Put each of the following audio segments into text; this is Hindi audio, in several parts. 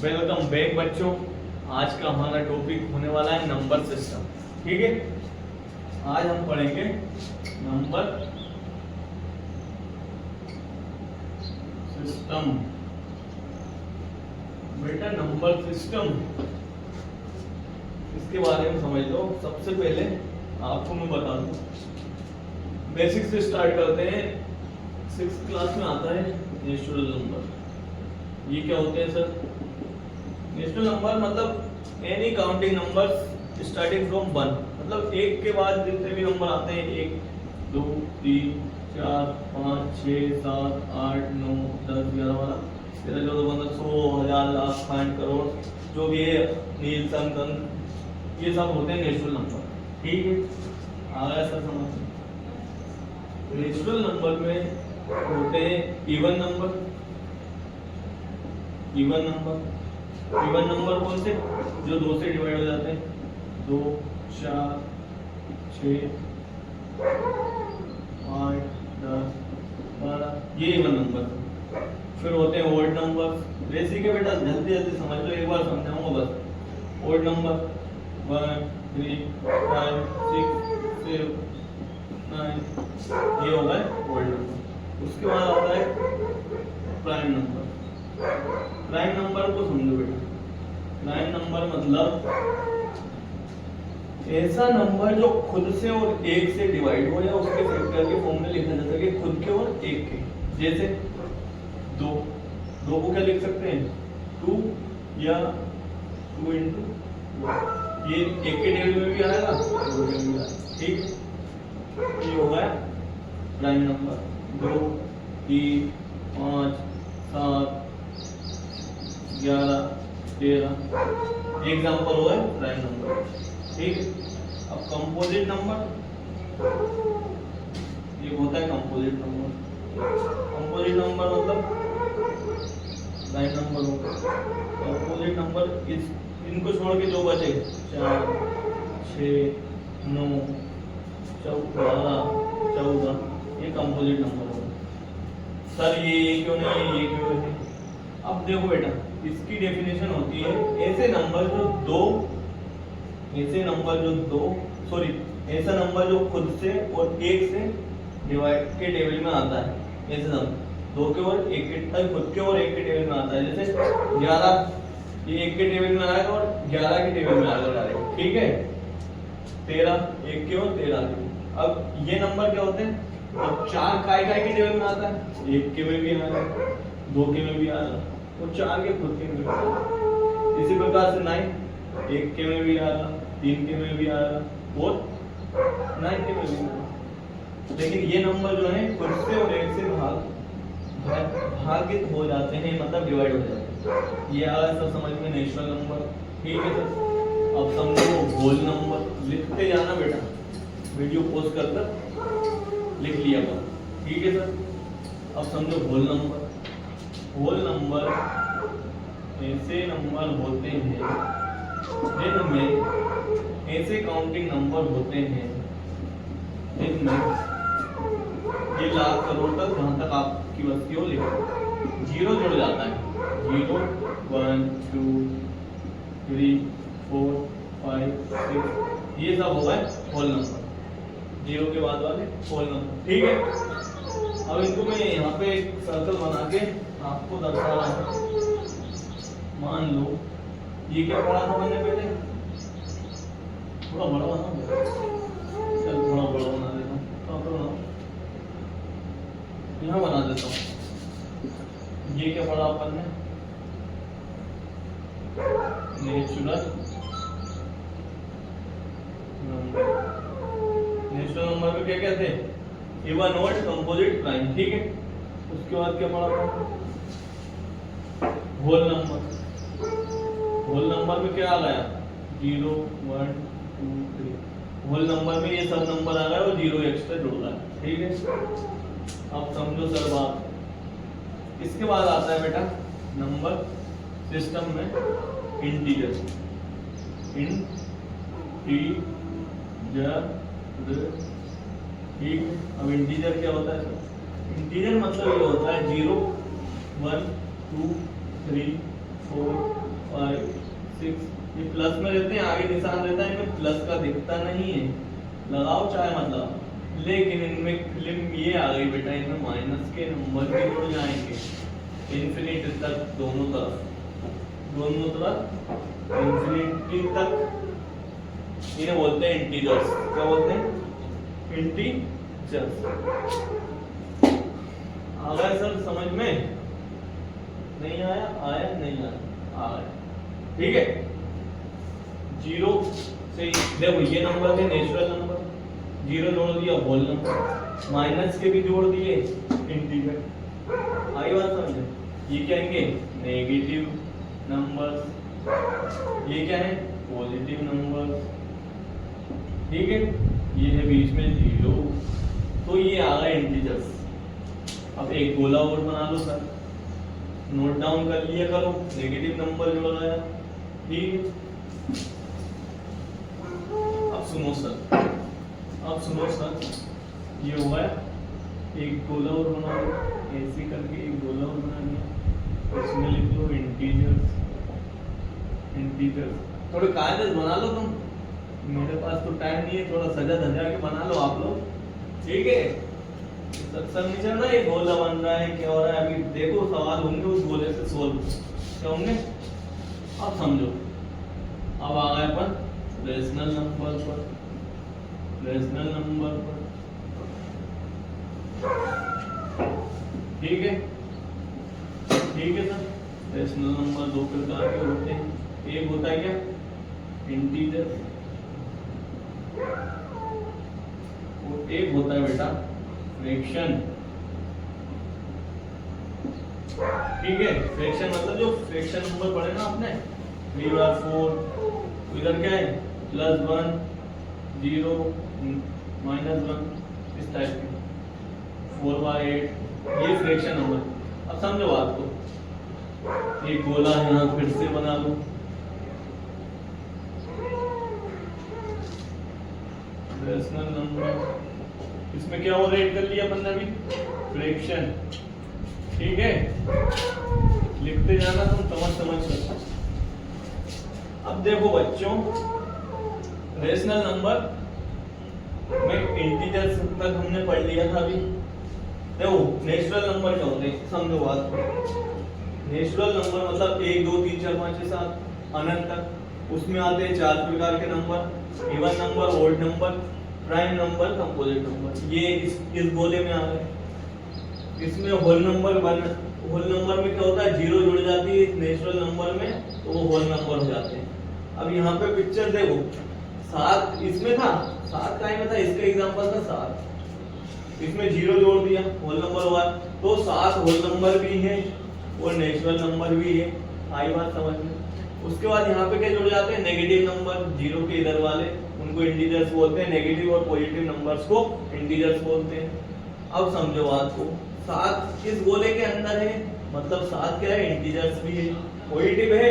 वेलकम बैक बच्चों। आज का हमारा टॉपिक होने वाला है नंबर सिस्टम। ठीक है, आज हम पढ़ेंगे नंबर सिस्टम। बेटा नंबर सिस्टम इसके बारे में समझ लो। सबसे पहले आपको मैं बता दूं, बेसिक से स्टार्ट करते हैं। 6th क्लास में आता है नेचुरल नंबर। ये क्या होते हैं सर? नेचुरल नंबर मतलब any counting numbers starting from 1, मतलब एक के बाद जितने भी नंबर आते हैं 1 2 3 4 5 6 7 8 9 10 11 12 13 14 15 100 1000 लाख खंड करोड़ जो भी है, नील संकन, ये सब होते हैं नेचुरल नंबर। ठीक है, आ गया सर समझ? नेचुरल नंबर में होते हैं इवन नंबर। इवन नंबर कौन से? जो 2 से डिवाइड हो जाते हैं, 2 4 6 8 10 12, ये इवन नंबर। फिर होते हैं ओड नंबर। बेसिक है बेटा, जल्दी जल्दी समझ लो, एक बार समझाऊंगा बस। ओड नंबर 1 3 5 6 7 9, ये हो गए ओड नंबर। उसके बाद आता है प्राइम नंबर। प्राइम नंबर को समझो बेटा। प्राइम नंबर मतलब ऐसा नंबर जो खुद से और एक से डिवाइड हो या उसके फैक्टर के फॉर्म में लिखा जा सके, खुद के और एक के। जैसे 2 को क्या लिख सकते हैं? 2 या 2 into 2। ये एक के टेबल में भी आएगा, 2 के में भी आएगा। ठीक, ये हो गया प्राइम नंबर। 2 3 5 7 11 13 एग्जाम्पल हुआ है प्राइम नंबर। ठीक, अब कंपोजिट नंबर, ये होता है कंपोजिट नंबर। कंपोजिट नंबर मतलब प्राइम नंबर होगा। कंपोजिट नंबर इनको छोड़ के जो बचे 4 6 9 12 14, ये कंपोजिट नंबर होगा। सर ये क्यों नहीं है, ये क्यों है? अब देखो बेटा, इसकी डेफिनेशन होती है ऐसा नंबर जो खुद से और एक से डिवाइड के टेबल में आता है। ऐसे नंबर 2 के और एक के, खुद के और एक के टेबल में आता है। जैसे 11, ये एक के टेबल में आएगा और 11 के टेबल में आएगा डायरेक्ट। ठीक है, 13 एक के और 13 के। अब ये नंबर क्या होते हैं? अब 4 काय के टेबल में आता है, एक के में भी आएगा, 2 के में भी आएगा और 4 के खुद के में भी आएगा। इसी प्रकार से 9 एक के में भी आएगा, 3 के में भी आएगा और 9 के में भी आएगा। लेकिन ये नंबर जो है खुद से और एक से भागित हो जाते हैं, मतलब डिवाइड हो जाते हैं। ये आया सब समझ में, नेचुरल नंबर। ठीक है सर, अब समझो होल नंबर। लिखते जाना बेटा, वीडियो पॉज कर कर लिख लिया कर। ठीक है सर, अब समझो होल नंबर। होल नंबर ऐसे नंबर होते हैं जिनमें ऐसे काउंटिंग नंबर होते हैं जिनमें ये लाख करोड़ तक, जहां तक आपकी बस की हो, लिखो 0 जुड़ जाता है। 0 1 2 3 4 5 6, ये सब हो गए होल नंबर। 0 के बाद वाले होल नंबर। ठीक है, अब इनको मैं यहाँ पे एक सर्कल बना के आपको दर्शा रहा हूँ। मान लो ये क्या पढ़ा था मैंने पहले? थोड़ा बड़ा बना, चल थोड़ा बड़ा बना देता हूँ, यहाँ बना देता हूँ। ये क्या पढ़ा अपन ने? Natural number. नेचुरल नंबर में क्या क्या थे? Even, odd, composite, prime. ठीक है, उसके बाद क्या पढ़ा था? Whole number. होल नंबर में क्या आ गया? 0 1 2 3। होल नंबर में ये सब नंबर आ गया और 0 एक्स्ट्रा जुड़ रहा है। ठीक है, अब समझो सर बात। इसके बाद आता है बेटा नंबर सिस्टम में इंटीजर। ठीक, अब इंटीजर क्या होता है सर? इंटीजर मतलब ये होता है 0 1 2 3 4 5 6 ये प्लस में रहते हैं, आगे निशान रहता है, इनमें प्लस का दिखता नहीं है, लगाओ चाहे मतलब, लेकिन इनमें फिल्म ये आ गई बेटा, इनमें माइनस के नंबर भी जुड़ जाएंगे इन्फिनिटी तक, दोनों तरफ इन्फिनिटी तक। इन्हें बोलते हैं इंटीजर्स। क्या बोलते हैं? इंटीजर्स। आ गया सर समझ में? नहीं आया? आया नहीं आया? आ गया। ठीक है, जीरो से देखो ये नंबर है नेचुरल नंबर, जीरो जोड़ दिया होल नंबर, माइनस के भी जोड़ दिए इंटीजर। आई बात समझे? ये क्या है? नेगेटिव नंबर्स, ये क्या है? Positive numbers. ठीक है, ये है बीच में जीरो, तो ये आ गए इंटीजर्स। अब एक गोला और बना लो सर, नोट डाउन कर लिया करो, नेगेटिव नंबर जोड़ रहा है। ठीक है, अब सुनो सर, ये हो गया, एक गोला और बना लो, ऐसे करके एक गोला और बना लिया, इसमें लिख लो इंटीजर्स। थोड़े कायदे बना लो तुम, मेरे पास तो टाइम नहीं है, थोड़ा सजा धजा के बना लो आप लोग। ठीक है, सत्संग नहीं चल रहा है, गोला बन रहा है, क्या हो रहा है, अभी देखो सवाल होंगे उस गोले से सोल्व क्या होंगे। अब समझो, अब आ गए अपन रेशनल नंबर पर। ठीक है सर, रेशनल नंबर दो प्रकार के होते हैं, एक होता है क्या? इंटीजर, और एक होता है बेटा फ्रैक्शन। ठीक है, फ्रैक्शन मतलब जो फ्रैक्शन नंबर पढ़े ना आपने 3/4, इधर क्या है +1 0 -1, इस टाइप के 4/8, ये फ्रैक्शन नंबर। अब समझो बात को, एक गोला है यहाँ फिर से बना लो, रेशनल नंबर, इसमें क्या और ऐड कर लिया अपन ने अभी? फ्रैक्शन। ठीक है, लिखते जाना तुम समझ कर। अब देखो बच्चों, रेशनल नंबर में इंटीजर्स तक हमने पढ़ लिया था अभी। देखो नेचुरल नंबर क्या होते हैं, समझो बात को। नेचुरल नंबर मतलब 1 2 3 4 5 6 7 अनंत तक, उसमें आते हैं 4 प्रकार के number, even number, odd number, prime number, composite number. ये इस गोले में आ गए। इसमें होल नंबर में क्या होता है? जीरो जुड़ जाती है नेचुरल नंबर में, तो वो होल नंबर हो जाते हैं। अब यहाँ पे पिक्चर देखो, 7 इसमें था, 7 का ही में था, इसका एग्जांपल था 7, इसमें जीरो जोड़ दिया, होल नंबर हुआ, तो 7 होल नंबर भी है और नेचुरल नंबर भी है। आई बात समझ में? उसके बाद यहाँ पे क्या जुड़ जाते हैं? नेगेटिव नंबर, जीरो के इधर वाले, उनको इंटीजर्स बोलते हैं, नेगेटिव और पॉजिटिव नंबर्स को इंटीजर्स बोलते हैं। अब समझो बात को, 7 इस गोले के अंदर है, मतलब 7 क्या है? इंटीजर्स भी है, पॉजिटिव है,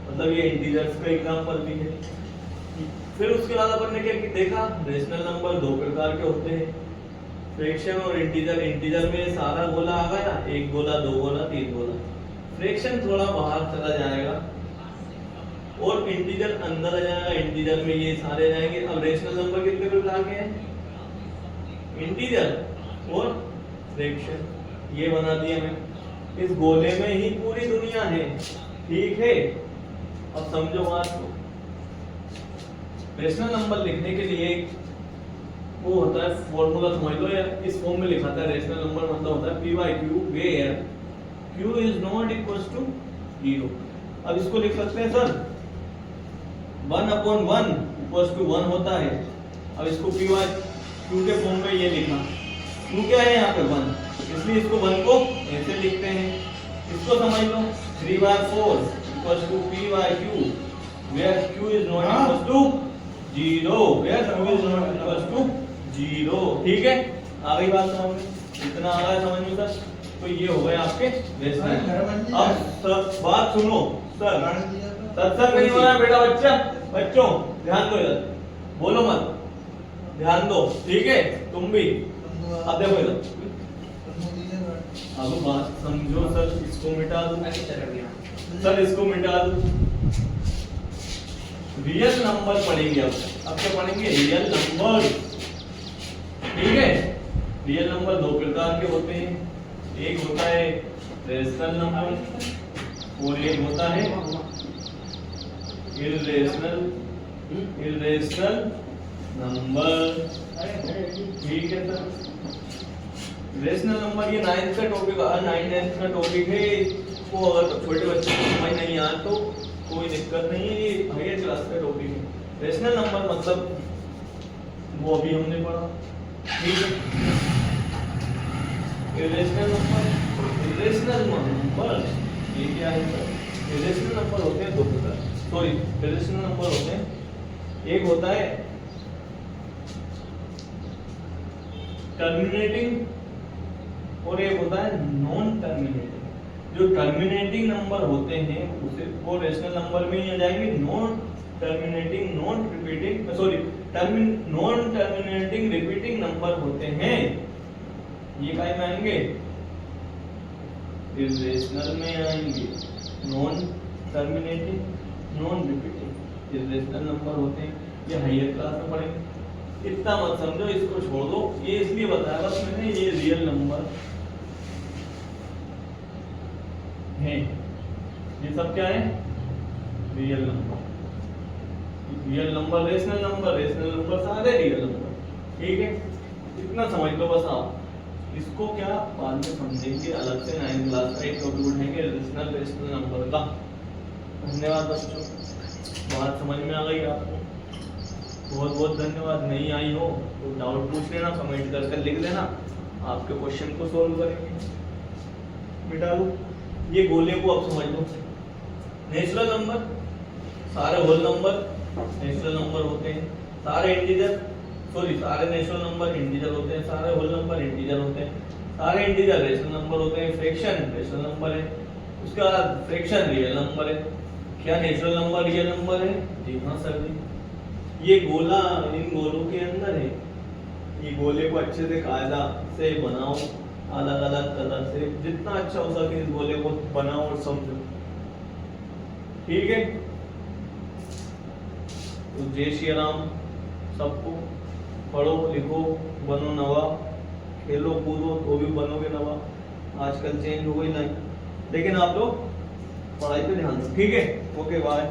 मतलब ये इंटीजर्स का एग्जांपल भी है। फिर उसके बाद अपन ने क्या देखा? रेशनल नंबर दो प्रकार के होते हैं, फ्रैक्शन और इंटीजर। इंटीजर में सारा गोला आ गया, एक गोला, दो गोला, तीन गोला। फ्रैक्शन थोड़ा बाहर चला जाएगा और इंटीजर अंदर आ जाएगा, इंटीजर में ये सारे जाएंगे। अब रेशनल नंबर कितने प्रकार के हैं? इंटीजर और फ्रैक्शन, ये बना दिया मैं। इस गोले में ही पूरी दुनिया है। ठीक है, अब समझो बात को। रेशनल नंबर लिखने के लिए वो होता है फॉर्मूला, समझ लो यार, इस फॉर्म में लिखा था। रेशनल नंबर मतलब होता है p/q, where q is not equals to 0। अब इसको लिख सकते हैं सर 1/1 इक्वल्स टू 1 होता है। अब इसको p/q के फॉर्म में ये लिखा, q क्या है यहाँ पे 1, इसलिए इसको 1 को ऐसे लिखते हैं। इसको समझ लो 3/4 equals to p/q, where q is not equals to 0, where q is not equals to 0। ठीक है, आ गई बात समझ में? इतना आ गया समझ में सर? तो ये हो गए आपके रेशनल। अब सर बात सुनो सर, सत्संग नहीं हो रहा है बेटा, बच्चों ध्यान दो इधर, बोलो मत, ध्यान दो। ठीक है, तुम भी। अब देखो इधर, अब बात समझो सर, इसको मिटा दो। सर इसको मिटा दो। रियल नंबर पढ़ेंगे अब क्या पढ़ेंगे? Real number. ठीक है, रियल नंबर दो प्रकार के होते हैं, एक होता है रेशनल नंबर और एक होता है इरेशनल नंबर। ठीक है सर, रेशनल नंबर ये 9th का टॉपिक है, 9th का टॉपिक है। इसको अगर छोटे बच्चे को समझ नहीं आए तो कोई दिक्कत नहीं है, ये हायर क्लास का टॉपिक है। रेशनल नंबर मतलब वो अभी हमने पढ़ा। ठीक है, इरेशनल नंबर ये क्या है सर? इरेशनल नंबर होते हैं दो प्रकार, सॉरी इरेशनल नंबर होते हैं, एक होता है टर्मिनेटिंग और एक होता है नॉन टर्मिनेटिंग। जो टर्मिनेटिंग नंबर होते हैं उसे वो रेशनल नंबर में ही आ जाएंगे। Non terminating non repeating sorry non terminating repeating number होते हैं, ये काय में आएंगे? इरेशनल में आएंगे। Non terminating non repeating irrational number होते हैं, ये हायर क्लास में पढ़ेंगे। इतना मत समझो, इसको छोड़ दो, ये इसलिए बताया बस मैंने, ये रियल नंबर है। ये सब क्या है? Real number. Real number, rational number सारे रियल नंबर। ठीक है, इतना समझ लो बस आप। इसको क्या बाद में समझेंगे अलग से, 9th क्लास का एक टॉपिक उठाएंगे रेशनल नंबर का। धन्यवाद बच्चों, बात समझ में आ गई आपको? बहुत बहुत धन्यवाद। नहीं आई हो तो डाउट पूछ लेना, कमेंट करके लिख देना, आपके क्वेश्चन को सोल्व करेंगे। मिटा लो ये गोले को, अब समझ लो। नेचुरल नंबर सारे होल नंबर नेचुरल नंबर होते हैं, सारे इंटीजर सॉरी सारे नेचुरल नंबर इंटीजर होते हैं, सारे होल नंबर इंटीजर होते हैं, सारे इंटीजर रेशनल नंबर होते हैं, फ्रैक्शन रेशनल नंबर है, उसके बाद फ्रैक्शन रियल नंबर है। क्या नेचुरल नंबर रियल नंबर है? जी हाँ सर जी। ये गोला इन गोलों के अंदर है, ये गोले को अच्छे से कायदा से बनाओ, अलग अलग कलर से, जितना अच्छा हो सके इस गोले को बनाओ और समझो। ठीक है, तो जय श्री राम सबको। पढ़ो लिखो, बनो नवा, खेलो कूदो तो भी बनोगे नवा। आजकल चेंज हो गई लाइफ, लेकिन आप लोग पढ़ाई पे ध्यान दो। ठीक है, ओके बाय।